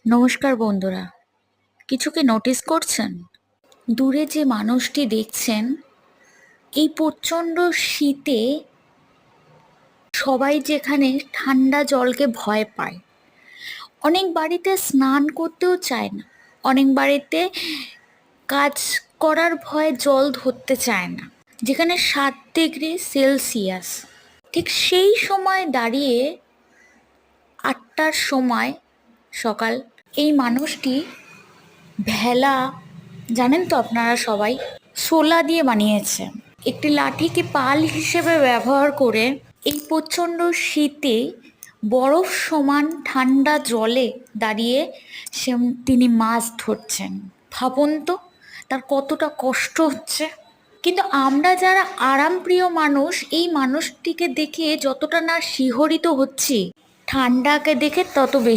নমস্কার বন্ধুরা, কিছু কি নোটিস করছেন? দূরে যে মানুষটি দেখছেন, এই প্রচণ্ড শীতে সবাই যেখানে ঠান্ডা জলকে ভয় পায়। অনেক বাড়িতে স্নান করতেও চায় না, অনেক বাড়িতে কাজ করার ভয়ে জল ধরতে চায় না, যেখানে 7 ডিগ্রি সেলসিয়াস। ঠিক সেই সময় দাঁড়িয়ে 8টার সময় সকাল, এই মানুষটি ভেলা, জানেন তো আপনারা সবাই, শোলা দিয়ে বানিয়েছে। একটি লাঠিকে পাল হিসেবে ব্যবহার করে এই প্রচণ্ড শীতে বরফ সমান ঠান্ডা জলে দাঁড়িয়ে তিনি মাছ ধরছেন। ভাবুন তো তার কতটা কষ্ট হচ্ছে। কিন্তু আমরা যারা আরামপ্রিয় মানুষ, এই মানুষটিকে দেখে যতটা না শিহরিত হচ্ছি, ঠান্ডাকে দেখে তত বেশি